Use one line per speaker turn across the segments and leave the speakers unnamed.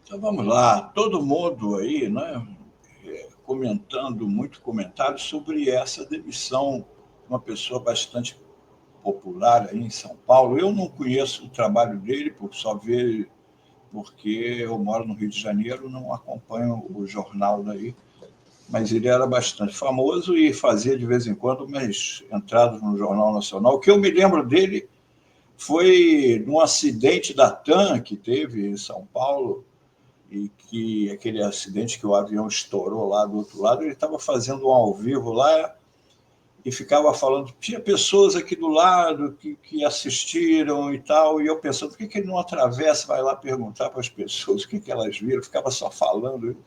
Então vamos lá, todo mundo aí, né, comentando, muito comentário sobre essa demissão de uma pessoa bastante popular aí em São Paulo. Eu não conheço o trabalho dele, por só ver, porque eu moro no Rio de Janeiro, não acompanho o jornal daí, mas ele era bastante famoso e fazia de vez em quando umas entradas no Jornal Nacional. O que eu me lembro dele foi num acidente da TAM que teve em São Paulo, e que aquele acidente que o avião estourou lá do outro lado, ele estava fazendo um ao vivo lá e ficava falando, tinha pessoas aqui do lado que assistiram e tal, e eu pensando, por que ele não atravessa, vai lá perguntar para as pessoas o que elas viram, ficava só falando.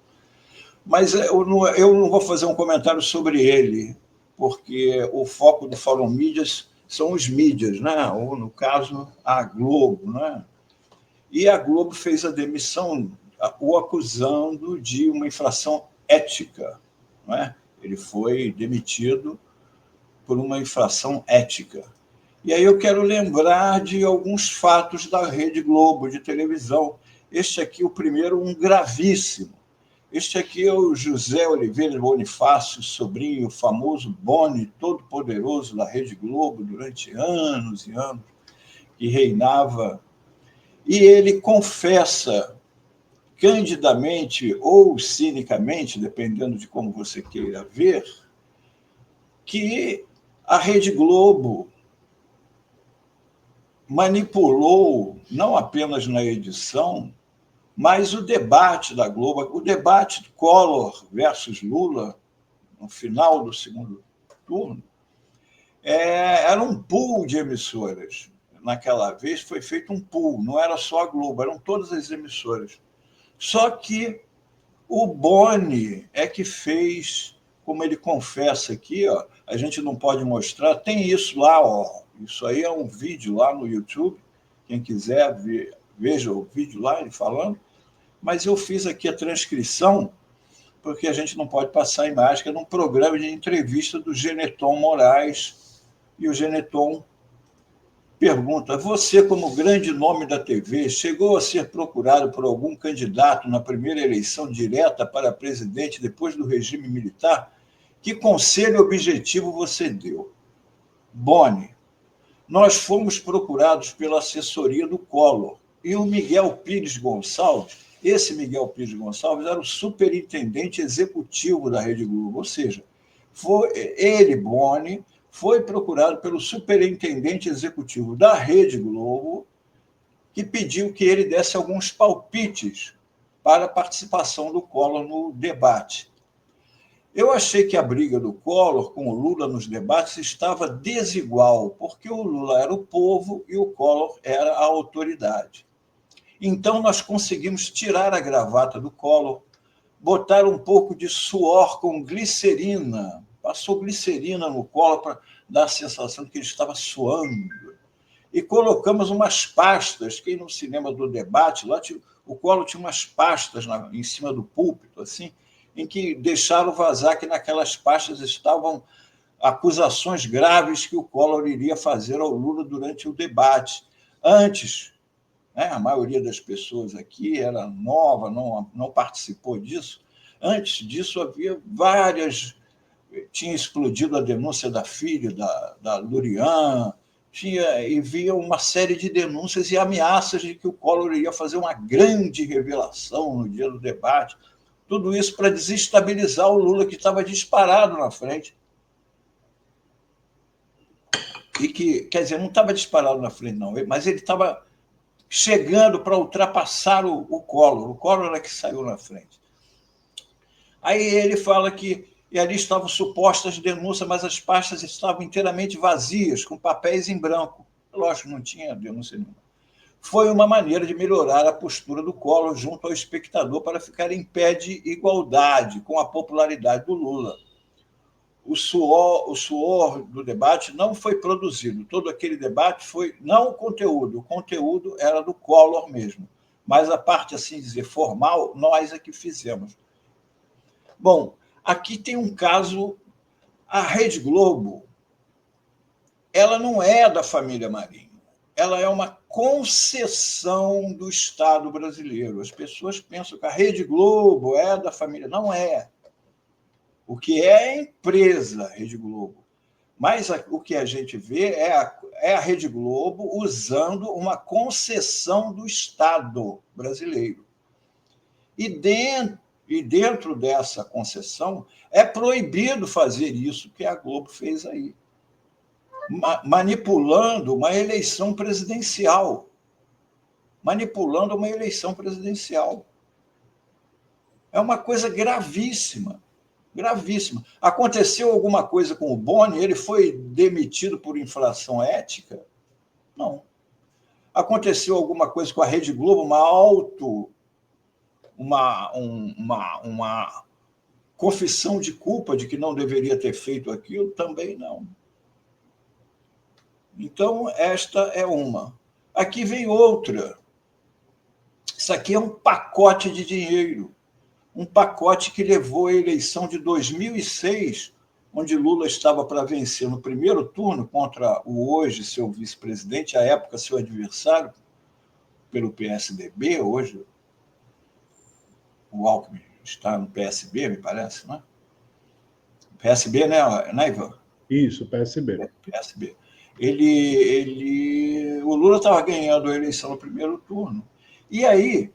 Mas eu não vou fazer um comentário sobre ele, porque o foco do Fórum Mídias são os mídias, né? Ou, no caso, a Globo. Né? E a Globo fez a demissão, o acusando de uma infração ética. Não é? Ele foi demitido por uma infração ética. E aí eu quero lembrar de alguns fatos da Rede Globo de televisão. Este aqui, o primeiro, um gravíssimo. Este aqui é o José Oliveira Bonifácio, sobrinho, o famoso Boni, todo-poderoso da Rede Globo durante anos e anos, que reinava. E ele confessa, candidamente ou cinicamente, dependendo de como você queira ver, que a Rede Globo manipulou, não apenas na edição, mas o debate da Globo, o debate de Collor versus Lula, no final do segundo turno, era um pool de emissoras. Naquela vez foi feito um pool, não era só a Globo, eram todas as emissoras. Só que o Boni é que fez, como ele confessa aqui, ó, a gente não pode mostrar, tem isso lá, ó, isso aí é um vídeo lá no YouTube, quem quiser ver, veja o vídeo lá, ele falando, mas eu fiz aqui a transcrição, porque a gente não pode passar a imagem, que é num programa de entrevista do Geneton Moraes, e o Geneton pergunta, você, como grande nome da TV, chegou a ser procurado por algum candidato na primeira eleição direta para presidente depois do regime militar? Que conselho objetivo você deu? Boni, nós fomos procurados pela assessoria do Collor e o Miguel Pires Gonçalves, esse Miguel Pires Gonçalves era o superintendente executivo da Rede Globo, ou seja, foi ele, Boni, foi procurado pelo superintendente executivo da Rede Globo, que pediu que ele desse alguns palpites para a participação do Collor no debate. Eu achei que a briga do Collor com o Lula nos debates estava desigual, porque o Lula era o povo e o Collor era a autoridade. Então, nós conseguimos tirar a gravata do Collor, botar um pouco de suor com glicerina, passou glicerina no Collor para dar a sensação de que ele estava suando, e colocamos umas pastas, quem no cinema do debate, lá o Collor tinha umas pastas em cima do púlpito, assim, em que deixaram vazar que naquelas pastas estavam acusações graves que o Collor iria fazer ao Lula durante o debate. Antes, né, a maioria das pessoas aqui era nova, não participou disso. Antes disso, havia várias. Tinha explodido a denúncia da filha, da Lurian, e havia uma série de denúncias e ameaças de que o Collor iria fazer uma grande revelação no dia do debate. Tudo isso para desestabilizar o Lula, que estava disparado na frente. E que, quer dizer, não estava disparado na frente, não, mas ele estava chegando para ultrapassar o Collor. O Collor era que saiu na frente. Aí ele fala que e ali estavam supostas denúncias, mas as pastas estavam inteiramente vazias, com papéis em branco. Lógico, não tinha denúncia nenhuma. Foi uma maneira de melhorar a postura do Collor junto ao espectador para ficar em pé de igualdade com a popularidade do Lula. O suor do debate não foi produzido. Todo aquele debate foi, não o conteúdo era do Collor mesmo, mas a parte, assim dizer, formal, nós é que fizemos. Bom, aqui tem um caso, a Rede Globo, ela não é da família Marinho, ela é uma concessão do Estado brasileiro. As pessoas pensam que a Rede Globo é da família. Não é. O que é a empresa Rede Globo. Mas o que a gente vê é a Rede Globo usando uma concessão do Estado brasileiro. E dentro dessa concessão é proibido fazer isso que a Globo fez aí, manipulando uma eleição presidencial. Manipulando uma eleição presidencial. É uma coisa gravíssima. Gravíssima. Aconteceu alguma coisa com o Boni? Ele foi demitido por infração ética? Não. Aconteceu alguma coisa com a Rede Globo, uma confissão de culpa de que não deveria ter feito aquilo? Também não. Então, esta é uma. Aqui vem outra. Isso aqui é um pacote de dinheiro. Um pacote que levou à eleição de 2006, onde Lula estava para vencer no primeiro turno contra o hoje seu vice-presidente, à época seu adversário, pelo PSDB, hoje o Alckmin está no PSB, me parece, né? PSB, né, Ivan?
Isso, PSB.
PSB. O Lula estava ganhando a eleição no primeiro turno. E aí,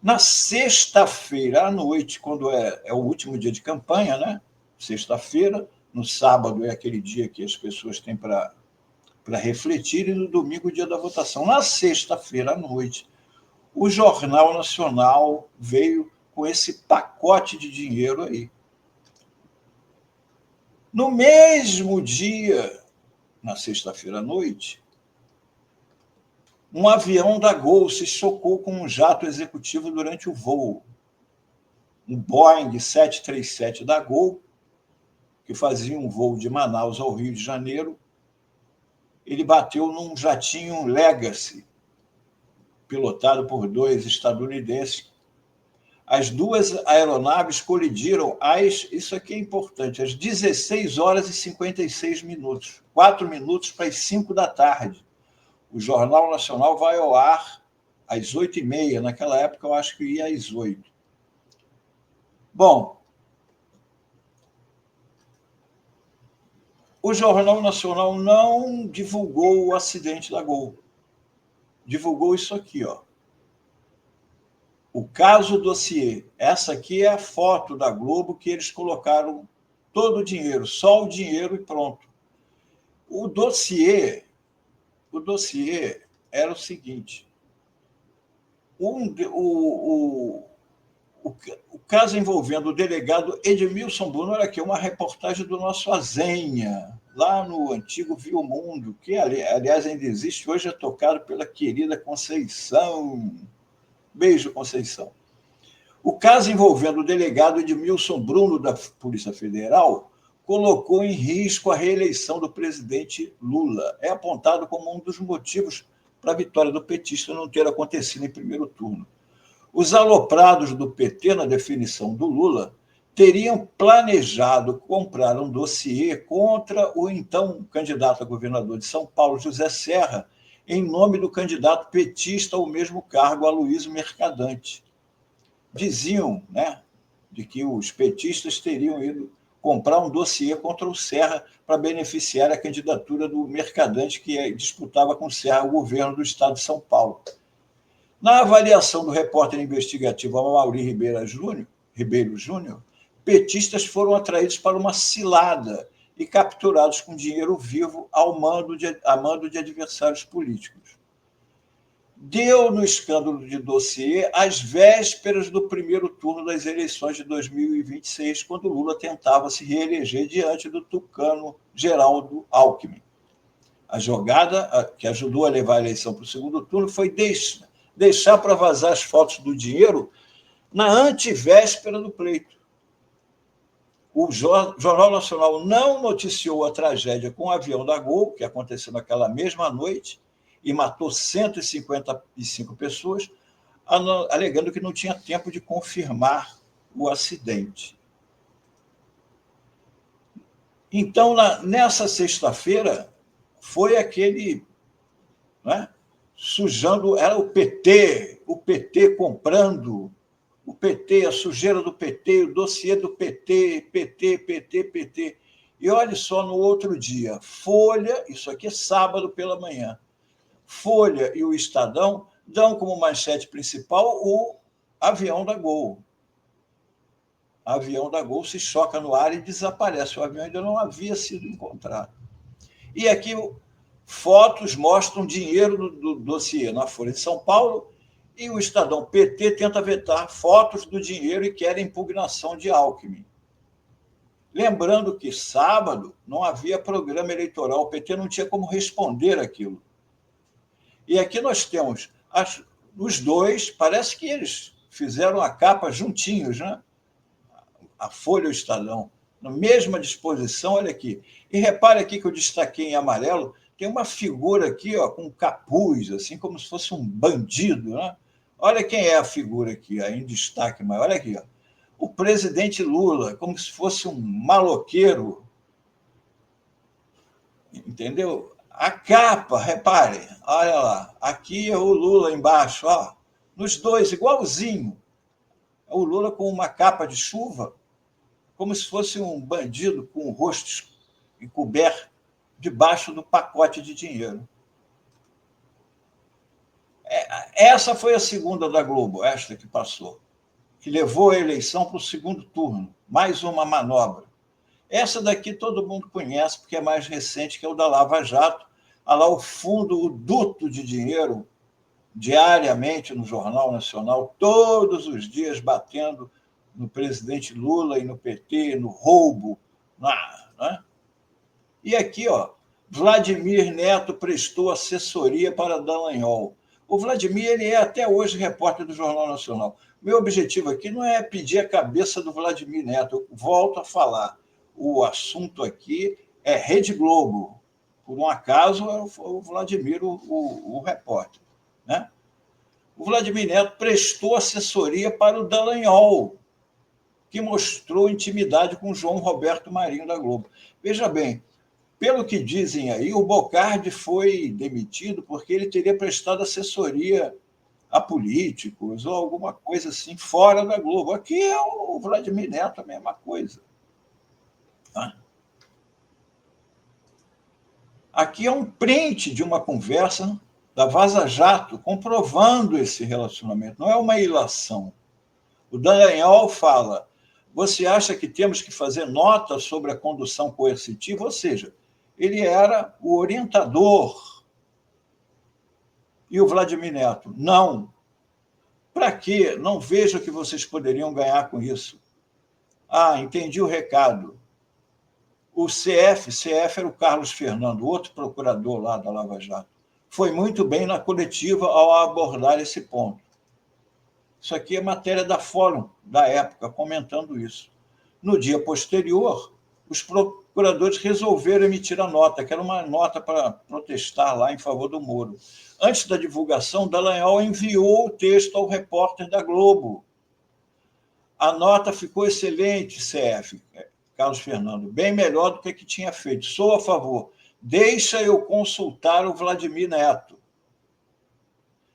na sexta-feira à noite, quando é o último dia de campanha, né? Sexta-feira, no sábado é aquele dia que as pessoas têm para refletir, e no domingo, o dia da votação. Na sexta-feira à noite, o Jornal Nacional veio com esse pacote de dinheiro aí. No mesmo dia, na sexta-feira à noite, um avião da Gol se chocou com um jato executivo durante o voo. Um Boeing 737 da Gol, que fazia um voo de Manaus ao Rio de Janeiro, ele bateu num jatinho Legacy, pilotado por 2 estadunidenses. As 2 aeronaves colidiram isso aqui é importante, às 16 horas e 56 minutos, 4 minutos para as 5 da tarde. O Jornal Nacional vai ao ar às 8h30, naquela época eu acho que ia às 8. Bom, o Jornal Nacional não divulgou o acidente da Gol. Divulgou isso aqui, ó. O caso dossiê. Essa aqui é a foto da Globo que eles colocaram todo o dinheiro, só o dinheiro e pronto. O dossiê era o seguinte: o caso envolvendo o delegado Edmilson Bruno, olha aqui, uma reportagem do nosso Azenha, lá no antigo Viu Mundo, que, aliás, ainda existe, hoje é tocado pela querida Conceição. Beijo, Conceição. O caso envolvendo o delegado Edmilson Bruno, da Polícia Federal, colocou em risco a reeleição do presidente Lula. É apontado como um dos motivos para a vitória do petista não ter acontecido em primeiro turno. Os aloprados do PT, na definição do Lula, teriam planejado comprar um dossiê contra o então candidato a governador de São Paulo, José Serra, em nome do candidato petista ao mesmo cargo, Aloysio Mercadante. Diziam, né, de que os petistas teriam ido comprar um dossiê contra o Serra para beneficiar a candidatura do Mercadante, que disputava com o Serra o governo do estado de São Paulo. Na avaliação do repórter investigativo Amaury Ribeiro Júnior, petistas foram atraídos para uma cilada e capturados com dinheiro vivo a mando de adversários políticos. Deu no escândalo de dossiê às vésperas do primeiro turno das eleições de 2026, quando Lula tentava se reeleger diante do tucano Geraldo Alckmin. A jogada que ajudou a levar a eleição para o segundo turno foi deixar para vazar as fotos do dinheiro na antivéspera do pleito. O Jornal Nacional não noticiou a tragédia com o avião da Gol, que aconteceu naquela mesma noite, e matou 155 pessoas, alegando que não tinha tempo de confirmar o acidente. Então, nessa sexta-feira, foi aquele, né, sujando, era o PT comprando, o PT, a sujeira do PT, o dossiê do PT, PT. E olha só, no outro dia, Folha, isso aqui é sábado pela manhã, Folha e o Estadão dão como manchete principal o avião da Gol. O avião da Gol se choca no ar e desaparece. O avião ainda não havia sido encontrado. E aqui fotos mostram dinheiro do dossiê na Folha de São Paulo e o Estadão PT tenta vetar fotos do dinheiro e quer impugnação de Alckmin. Lembrando que sábado não havia programa eleitoral, o PT não tinha como responder aquilo. E aqui nós temos os dois, parece que eles fizeram a capa juntinhos, né? A Folha e o Estadão, na mesma disposição, olha aqui. E repare aqui que eu destaquei em amarelo, tem uma figura aqui, ó, com capuz, assim como se fosse um bandido, né? Olha quem é a figura aqui, ó, em destaque maior. Olha aqui, ó. O presidente Lula, como se fosse um maloqueiro. Entendeu? A capa, reparem, olha lá. Aqui é o Lula embaixo, ó. Nos dois, igualzinho. O Lula com uma capa de chuva, como se fosse um bandido com o rosto encoberto debaixo do pacote de dinheiro. Essa foi a segunda da Globo, esta que passou, que levou a eleição para o segundo turno. Mais uma manobra. Essa daqui todo mundo conhece, porque é mais recente, que é o da Lava Jato. Olha lá o fundo, o duto de dinheiro, diariamente no Jornal Nacional, todos os dias batendo no presidente Lula e no PT, no roubo. Né? E aqui, ó, Vladimir Neto prestou assessoria para Dallagnol. O Vladimir ele é até hoje repórter do Jornal Nacional. Meu objetivo aqui não é pedir a cabeça do Vladimir Neto, eu volto a falar. O assunto aqui é Rede Globo. Por um acaso, é o Vladimir, o repórter. Né? O Vladimir Neto prestou assessoria para o Dallagnol, que mostrou intimidade com João Roberto Marinho da Globo. Veja bem, pelo que dizem aí, o Bocardi foi demitido porque ele teria prestado assessoria a políticos ou alguma coisa assim fora da Globo. Aqui é o Vladimir Neto, a mesma coisa. Aqui é um print de uma conversa da Vaza Jato comprovando esse relacionamento. Não é uma ilação. O Dallagnol fala: você acha que temos que fazer nota sobre a condução coercitiva? Ou seja, ele era o orientador. E o Vladimir Neto: não. Para quê? Não vejo que vocês poderiam ganhar com isso. Ah, entendi o recado. O CF era o Carlos Fernando, outro procurador lá da Lava Jato. Foi muito bem na coletiva ao abordar esse ponto. Isso aqui é matéria da Fórum, da época, comentando isso. No dia posterior, os procuradores resolveram emitir a nota, que era uma nota para protestar lá em favor do Moro. Antes da divulgação, Dallagnol enviou o texto ao repórter da Globo. A nota ficou excelente, CF, Carlos Fernando, bem melhor do que a que tinha feito. Sou a favor. Deixa eu consultar o Vladimir Neto.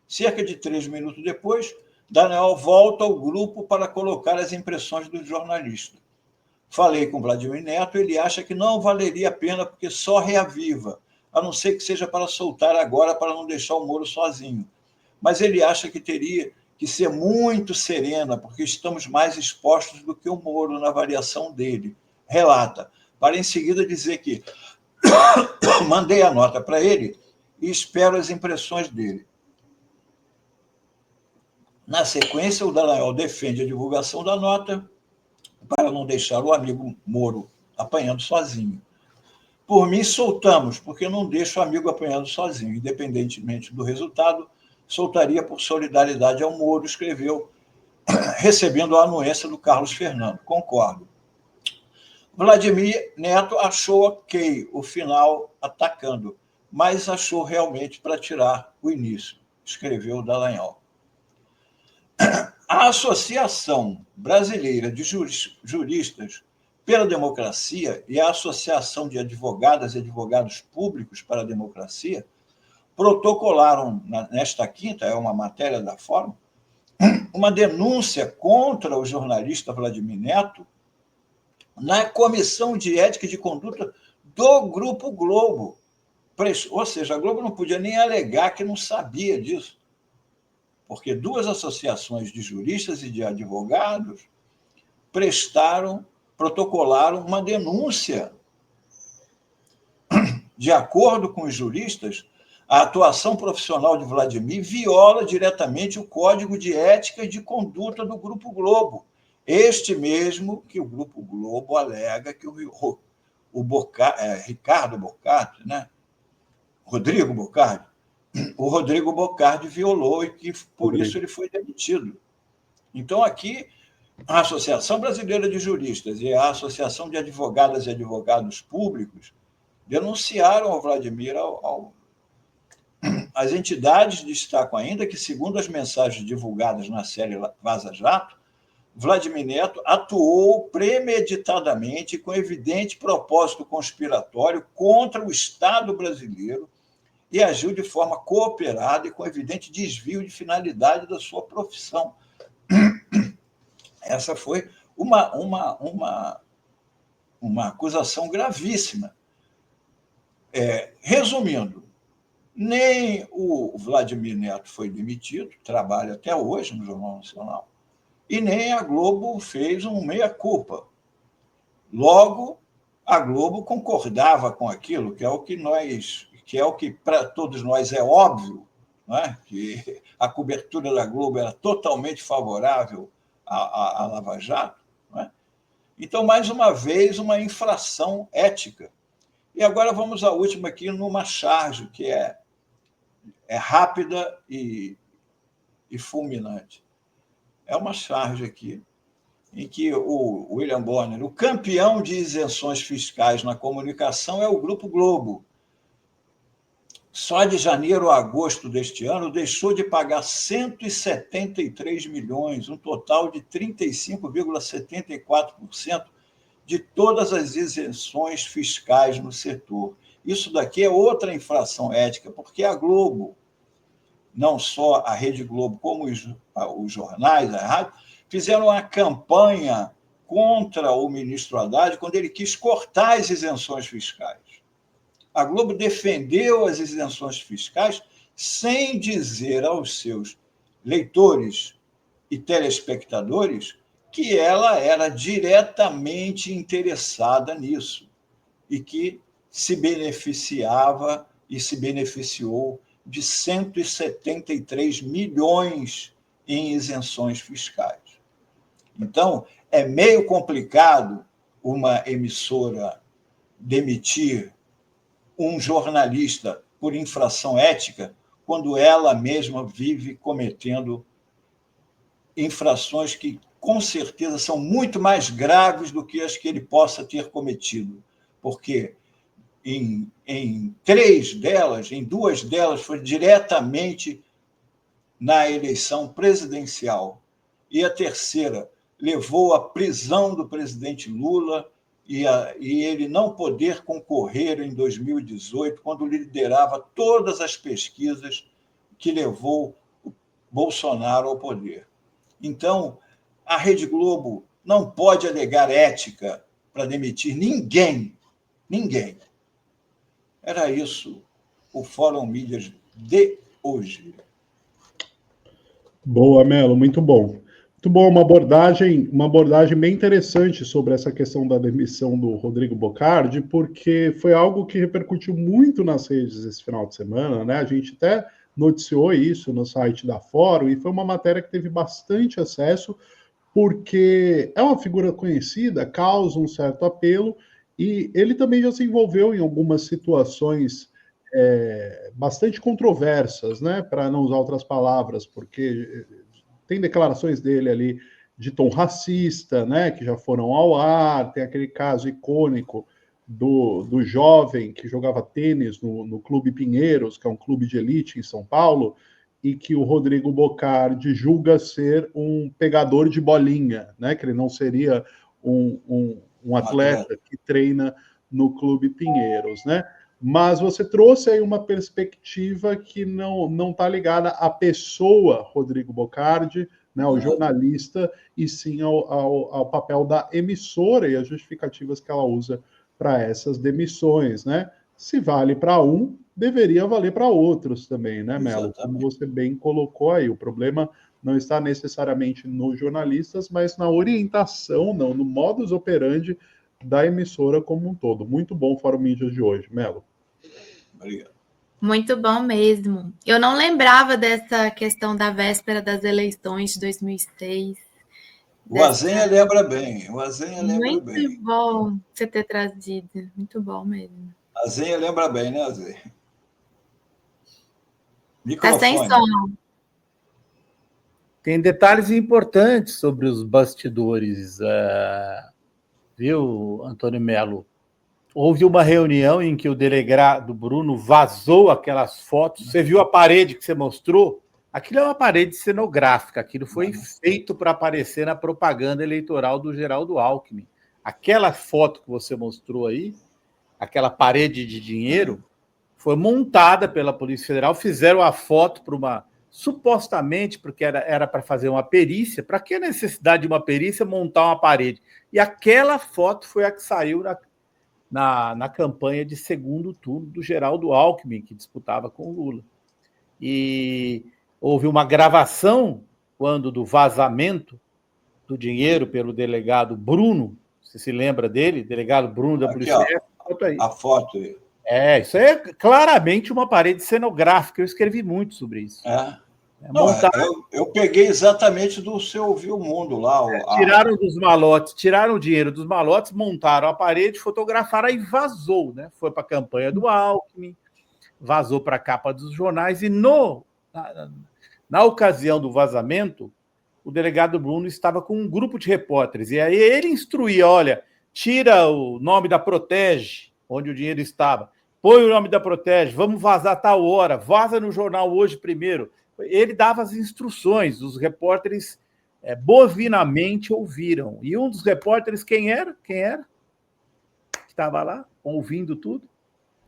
Cerca de 3 minutos depois, Dallagnol volta ao grupo para colocar as impressões do jornalista. Falei com Vladimir Neto, ele acha que não valeria a pena porque só reaviva, a não ser que seja para soltar agora para não deixar o Moro sozinho. Mas ele acha que teria que ser muito serena, porque estamos mais expostos do que o Moro na avaliação dele. Relata, para em seguida dizer que mandei a nota para ele e espero as impressões dele. Na sequência, o Dallagnol defende a divulgação da nota para não deixar o amigo Moro apanhando sozinho. Por mim, soltamos, porque eu não deixo o amigo apanhando sozinho. Independentemente do resultado, soltaria por solidariedade ao Moro, escreveu, recebendo a anuência do Carlos Fernando. Concordo. Vladimir Neto achou ok o final atacando, mas achou realmente para tirar o início, escreveu Dallagnol. A Associação Brasileira de Juristas pela Democracia e a Associação de Advogadas e Advogados Públicos para a Democracia protocolaram, nesta quinta, é uma matéria da Fórum, uma denúncia contra o jornalista Vladimir Neto na Comissão de Ética e de Conduta do Grupo Globo. Ou seja, a Globo não podia nem alegar que não sabia disso, porque duas associações de juristas e de advogados protocolaram uma denúncia. De acordo com os juristas, a atuação profissional de Vladimir viola diretamente o Código de Ética e de Conduta do Grupo Globo, este mesmo que o Grupo Globo alega que Ricardo Bocardi, né? Rodrigo Bocardi violou e que, por isso, ele foi demitido. Então, aqui, a Associação Brasileira de Juristas e a Associação de Advogadas e Advogados Públicos denunciaram ao Vladimir. As entidades destacam ainda que, segundo as mensagens divulgadas na série Vaza Jato, Vladimir Neto atuou premeditadamente e com evidente propósito conspiratório contra o Estado brasileiro e agiu de forma cooperada e com evidente desvio de finalidade da sua profissão. Essa foi uma acusação gravíssima. Resumindo, nem o Vladimir Neto foi demitido, trabalha até hoje no Jornal Nacional, e nem a Globo fez um meia-culpa. Logo, a Globo concordava com aquilo, que é o que para todos nós é óbvio, né? Que a cobertura da Globo era totalmente favorável à Lava Jato. Né? Então, mais uma vez, uma infração ética. E agora vamos à última aqui, numa charge que é rápida e fulminante. É uma charge aqui, em que o William Bonner, o campeão de isenções fiscais na comunicação é o Grupo Globo. Só de janeiro a agosto deste ano deixou de pagar 173 milhões, um total de 35,74% de todas as isenções fiscais no setor. Isso daqui é outra infração ética, porque a Globo, não só a Rede Globo, como os jornais, a rádio, fizeram uma campanha contra o ministro Haddad quando ele quis cortar as isenções fiscais. A Globo defendeu as isenções fiscais sem dizer aos seus leitores e telespectadores que ela era diretamente interessada nisso e que se beneficiava e se beneficiou de 173 milhões em isenções fiscais. Então, é meio complicado uma emissora demitir um jornalista por infração ética quando ela mesma vive cometendo infrações que, com certeza, são muito mais graves do que as que ele possa ter cometido, porque em duas delas, foi diretamente na eleição presidencial, e a terceira levou à prisão do presidente Lula e ele não poder concorrer em 2018, quando liderava todas as pesquisas que levou o Bolsonaro ao poder. Então, a Rede Globo não pode alegar ética para demitir ninguém. Ninguém. Era isso o Fórum Mídias de hoje.
Boa, Melo, muito bom. Muito bom, uma abordagem bem interessante sobre essa questão da demissão do Rodrigo Bocardi, porque foi algo que repercutiu muito nas redes esse final de semana, né? A gente até noticiou isso no site da Fórum, e foi uma matéria que teve bastante acesso, porque é uma figura conhecida, causa um certo apelo, e ele também já se envolveu em algumas situações bastante controversas, né? Para não usar outras palavras, porque tem declarações dele ali de tom racista, né, que já foram ao ar, tem aquele caso icônico do jovem que jogava tênis no Clube Pinheiros, que é um clube de elite em São Paulo, e que o Rodrigo Bocardi julga ser um pegador de bolinha, né, que ele não seria um atleta que treina no Clube Pinheiros, né? Mas você trouxe aí uma perspectiva que não está ligada à pessoa Rodrigo Bocardi, né, ao jornalista, e sim ao papel da emissora e as justificativas que ela usa para essas demissões, né? Se vale para um, deveria valer para outros também, né, Melo? Como você bem colocou aí, o problema não está necessariamente nos jornalistas, mas na orientação, não, no modus operandi da emissora como um todo. Muito bom o Fórum Mídias de hoje, Melo.
Obrigado.
Muito bom mesmo. Eu não lembrava dessa questão da véspera das eleições de 2006.
O Azenha lembra bem. O Azenha lembra bem.
Muito bom você ter trazido. Muito bom mesmo.
Azenha lembra bem, né, Azenha?
Tá sem som.
Tem detalhes importantes sobre os bastidores, viu, Antônio Melo? Houve uma reunião em que o delegado Bruno vazou aquelas fotos. Você viu a parede que você mostrou? Aquilo é uma parede cenográfica. Aquilo foi feito para aparecer na propaganda eleitoral do Geraldo Alckmin. Aquela foto que você mostrou aí, aquela parede de dinheiro, foi montada pela Polícia Federal. Fizeram a foto para uma... supostamente, porque era para fazer uma perícia. Para que a necessidade de uma perícia montar uma parede? E aquela foto foi a que saiu na campanha de segundo turno do Geraldo Alckmin, que disputava com o Lula. E houve uma gravação, quando do vazamento do dinheiro pelo delegado Bruno, você se lembra dele? Delegado Bruno da Polícia Federal.
A foto aí.
Isso é claramente uma parede cenográfica, eu escrevi muito sobre isso.
Eu peguei exatamente do seu Viu Mundo lá.
Tiraram dos malotes, tiraram o dinheiro dos malotes, montaram a parede, fotografaram e vazou, né? Foi para a campanha do Alckmin, vazou para a capa dos jornais, e na ocasião do vazamento, o delegado Bruno estava com um grupo de repórteres, e aí ele instruía, olha, tira o nome da Protege, onde o dinheiro estava, põe o nome da Protege, vamos vazar tal hora, vaza no jornal hoje primeiro. Ele dava as instruções, os repórteres bovinamente ouviram. E um dos repórteres, quem era? Que estava lá, ouvindo tudo.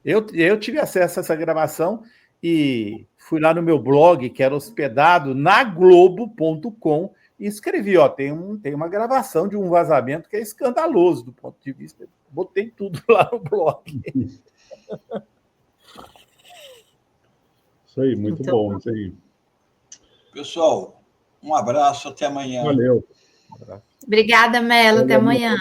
Eu tive acesso a essa gravação e fui lá no meu blog, que era hospedado na Globo.com, e escrevi, tem uma gravação de um vazamento que é escandaloso do ponto de vista... Botei tudo lá no blog.
Isso aí, muito bom. Isso aí.
Pessoal, um abraço, até amanhã.
Valeu.
Obrigada, Melo, até amanhã.